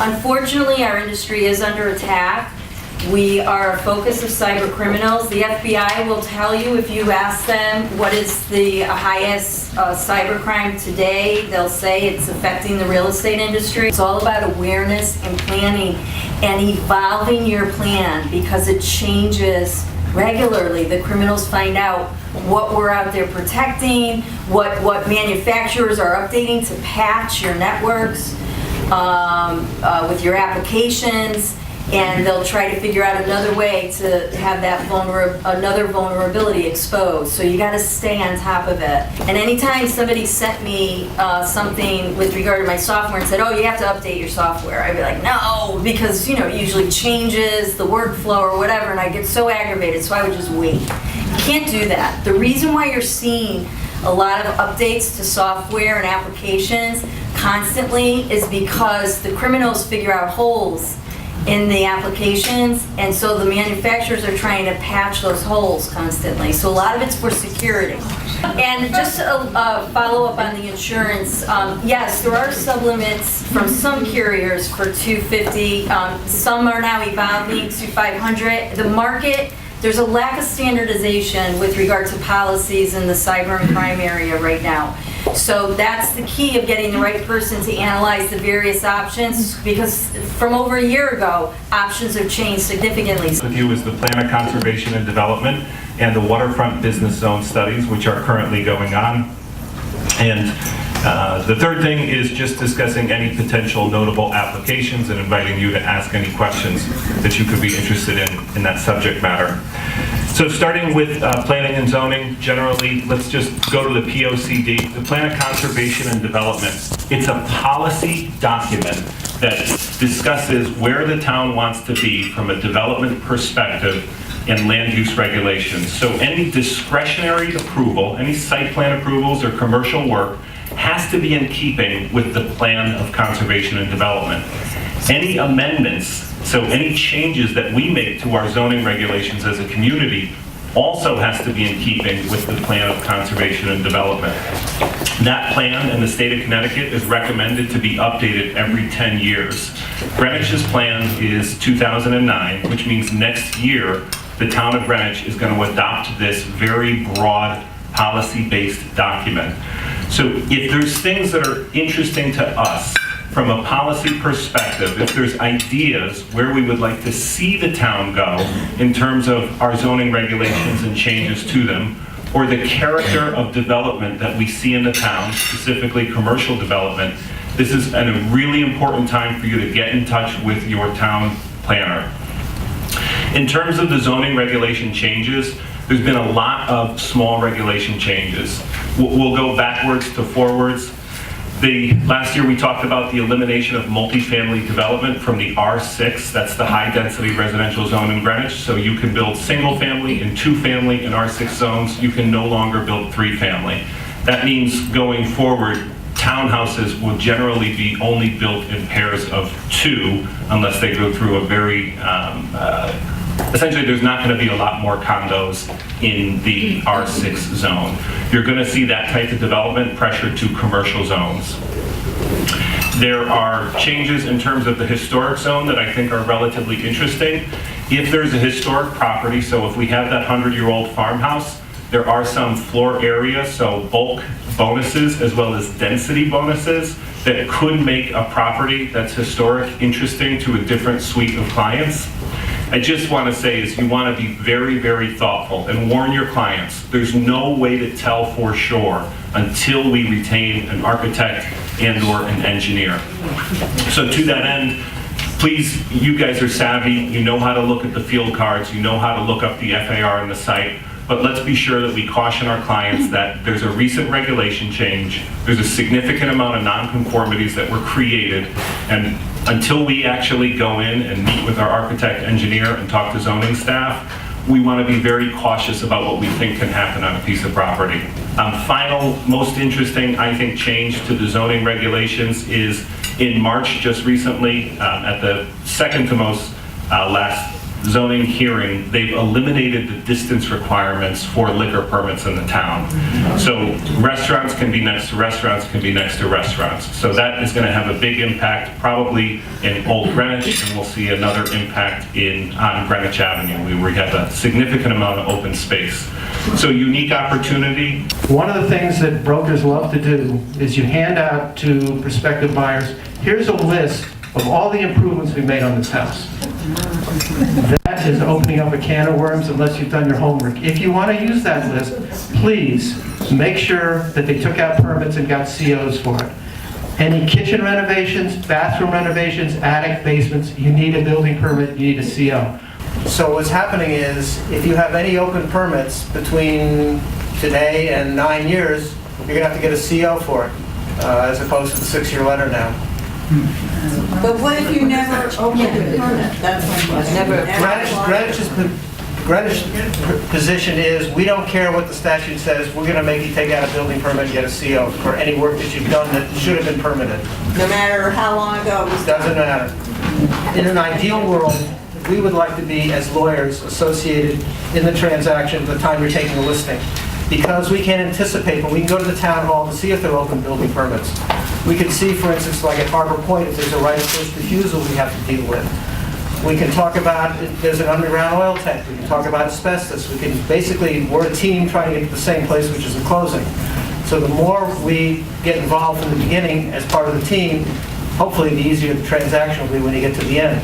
Unfortunately, our industry is under attack. We are a focus of cyber criminals. The FBI will tell you if you ask them what is the highest cyber crime today, they'll say it's affecting the real estate industry. It's all about awareness and planning and evolving your plan because it changes regularly. The criminals find out what we're out there protecting, what manufacturers are updating to patch your networks with your applications, and they'll try to figure out another way to have that another vulnerability exposed. So you got to stay on top of it. And anytime somebody sent me something with regard to my software and said, "Oh, you have to update your software," I'd be like, "No," because it usually changes the workflow or whatever, and I get so aggravated. So I would just wait. You can't do that. The reason why you're seeing a lot of updates to software and applications constantly is because the criminals figure out holes in the applications, and so the manufacturers are trying to patch those holes constantly. So a lot of it's for security. And just a follow up on the insurance, yes, there are sublimits from some carriers for $250. Some are now evolving to $500. The market, there's a lack of standardization with regard to policies in the cyber and crime area right now. So that's the key of getting the right person to analyze the various options, because from over a year ago, options have changed significantly. With you is the Plan of Conservation and Development and the Waterfront Business Zone studies, which are currently going on. And the third thing is just discussing any potential notable applications and inviting you to ask any questions that you could be interested in that subject matter. So starting with planning and zoning, generally, let's just go to the POCD, the Plan of Conservation and Development. It's a policy document that discusses where the town wants to be from a development perspective and land use regulations. So any discretionary approval, any site plan approvals or commercial work has to be in keeping with the Plan of Conservation and Development. Any amendments, so any changes that we make to our zoning regulations as a community, also has to be in keeping with the Plan of Conservation and Development. That plan in the state of Connecticut is recommended to be updated every 10 years. Greenwich's plan is 2009, which means next year the town of Greenwich is going to adopt this very broad policy-based document. So if there's things that are interesting to us from a policy perspective, if there's ideas where we would like to see the town go in terms of our zoning regulations and changes to them, or the character of development that we see in the town, specifically commercial development, this is a really important time for you to get in touch with your town planner. In terms of the zoning regulation changes, there's been a lot of small regulation changes. We'll go backwards to forwards. Last year we talked about the elimination of multifamily development from the R6, that's the high density residential zone in Greenwich, so you can build single family and two family in R6 zones, you can no longer build three family. That means going forward, townhouses will generally be only built in pairs of two unless they go through a very, essentially there's not going to be a lot more condos in the R6 zone. You're going to see that type of development pressure to commercial zones. There are changes in terms of the historic zone that I think are relatively interesting. If there's a historic property, so if we have that 100-year-old farmhouse, there are some floor area, so bulk bonuses as well as density bonuses that could make a property that's historic interesting to a different suite of clients. I just want to say is you want to be very, very thoughtful and warn your clients. There's no way to tell for sure until we retain an architect and or an engineer. So to that end, please, you guys are savvy, you know how to look at the field cards, you know how to look up the FAR on the site, but let's be sure that we caution our clients that there's a recent regulation change, there's a significant amount of nonconformities that were created, and until we actually go in and meet with our architect, engineer, and talk to zoning staff, we want to be very cautious about what we think can happen on a piece of property. Final, most interesting, I think, change to the zoning regulations is in March, just recently, at the second to most last zoning hearing, they've eliminated the distance requirements for liquor permits in the town. So restaurants can be next to restaurants, can be next to restaurants. So that is going to have a big impact probably in Old Greenwich, and we'll see another impact on Greenwich Avenue, where we have a significant amount of open space. So unique opportunity. One of the things that brokers love to do is you hand out to prospective buyers, here's a list of all the improvements we made on this house. That is opening up a can of worms unless you've done your homework. If you want to use that list, please make sure that they took out permits and got COs for it. Any kitchen renovations, bathroom renovations, attic, basements, you need a building permit, you need a CO. So what's happening is, if you have any open permits between today and 9 years, you're going to have to get a CO for it, as opposed to the 6-year letter now. But what if you never opened a permit? That's my question. Greenwich's position is, we don't care what the statute says, we're going to make you take out a building permit and get a CO for any work that you've done that should have been permitted. No matter how long ago it was done. Doesn't matter. In an ideal world, we would like to be, as lawyers, associated in the transaction at the time you're taking a listing. Because we can anticipate, but we can go to the town hall to see if they're open building permits. We can see, for instance, like at Harbor Point, if there's a right of first refusal we have to deal with. We can talk about if there's an underground oil tank. We can talk about asbestos. We can basically, we're a team trying to get to the same place, which is the closing. So the more we get involved from the beginning as part of the team, hopefully the easier the transaction will be when you get to the end.